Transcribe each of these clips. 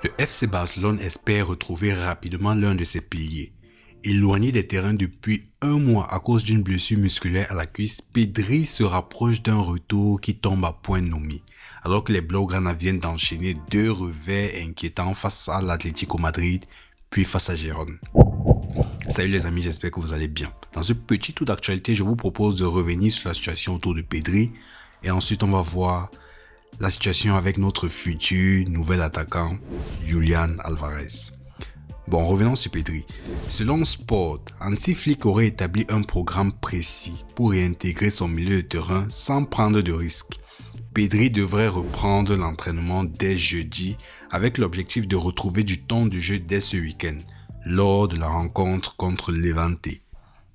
Le FC Barcelone espère retrouver rapidement l'un de ses piliers. Éloigné des terrains depuis un mois à cause d'une blessure musculaire à la cuisse, Pedri se rapproche d'un retour qui tombe à point nommé. Alors que les Blaugrana viennent d'enchaîner 2 revers inquiétants face à l'Atlético Madrid, puis face à Gérone. Salut les amis, j'espère que vous allez bien. Dans ce petit tour d'actualité, je vous propose de revenir sur la situation autour de Pedri et ensuite on va voir la situation avec notre futur nouvel attaquant, Julián Álvarez. Bon, revenons sur Pedri. Selon Sport, Hansi Flick aurait établi un programme précis pour réintégrer son milieu de terrain sans prendre de risques. Pedri devrait reprendre l'entraînement dès jeudi avec l'objectif de retrouver du temps de jeu dès ce week-end, lors de la rencontre contre Levante.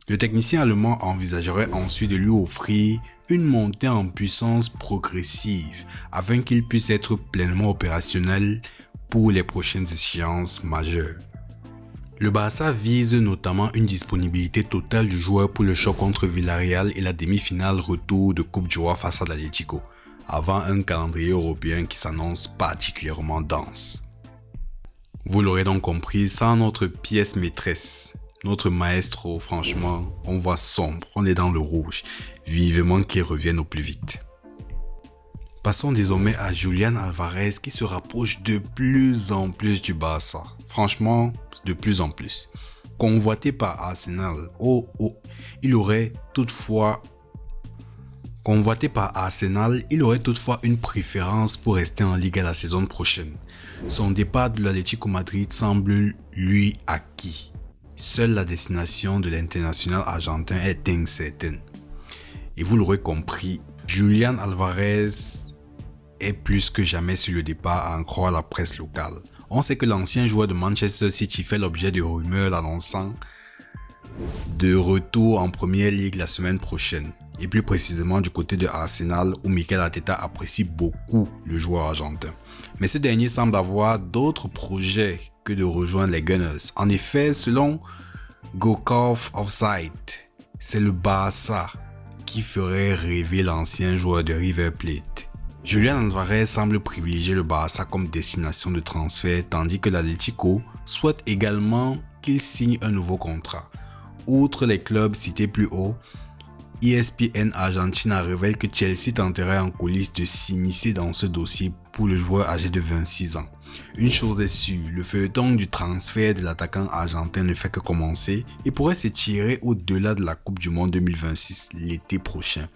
Le technicien allemand envisagerait ensuite de lui offrir une montée en puissance progressive afin qu'il puisse être pleinement opérationnel pour les prochaines échéances majeures. Le Barça vise notamment une disponibilité totale du joueur pour le choc contre Villarreal et la demi-finale retour de Coupe du Roi face à l'Atlético, avant un calendrier européen qui s'annonce particulièrement dense. Vous l'aurez donc compris, sans notre pièce maîtresse, notre maestro, franchement, on voit sombre, on est dans le rouge. Vivement qu'il revienne au plus vite. Passons désormais à Julián Álvarez qui se rapproche de plus en plus du Barça. Franchement, de plus en plus. Convoité par Arsenal, il aurait toutefois une préférence pour rester en Ligue à la saison prochaine. Son départ de l'Atlético Madrid semble lui acquis. Seule la destination de l'international argentin est incertaine. Et vous l'aurez compris, Julián Álvarez est plus que jamais sur le départ à en croire la presse locale. On sait que l'ancien joueur de Manchester City fait l'objet de rumeurs l'annonçant de retour en Première Ligue la semaine prochaine. Et plus précisément du côté de Arsenal où Mikel Arteta apprécie beaucoup le joueur argentin. Mais ce dernier semble avoir d'autres projets que de rejoindre les Gunners. En effet, selon Gokov Offside, c'est le Barça qui ferait rêver l'ancien joueur de River Plate. Julián Álvarez semble privilégier le Barça comme destination de transfert tandis que l'Atlético souhaite également qu'il signe un nouveau contrat. Outre les clubs cités plus haut, ESPN Argentina révèle que Chelsea tenterait en coulisses de s'immiscer dans ce dossier pour le joueur âgé de 26 ans. Une chose est sûre, le feuilleton du transfert de l'attaquant argentin ne fait que commencer et pourrait s'étirer au-delà de la Coupe du Monde 2026 l'été prochain.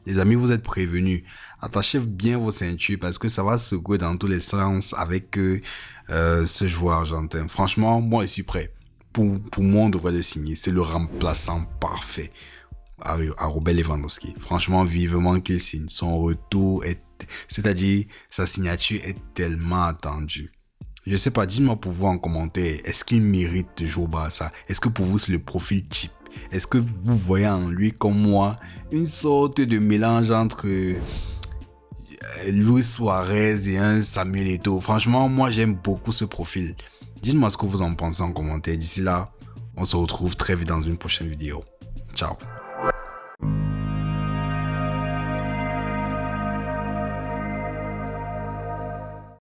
Les amis, vous êtes prévenus. Attachez bien vos ceintures parce que ça va secouer dans tous les sens avec ce joueur argentin. Franchement, moi je suis prêt. Pour moi, on devrait le signer. C'est le remplaçant parfait à Robert Lewandowski. Franchement, vivement qu'il signe. Son retour c'est-à-dire sa signature est tellement attendue. Je sais pas, dites-moi pour vous en commentaire, est-ce qu'il mérite de jouer au Barça? Est-ce que pour vous c'est le profil type? Est-ce que vous voyez en lui comme moi une sorte de mélange entre Luis Suarez et un Samuel Eto'o? Franchement, moi j'aime beaucoup ce profil. Dites-moi ce que vous en pensez en commentaire. D'ici là, on se retrouve très vite dans une prochaine vidéo. Ciao.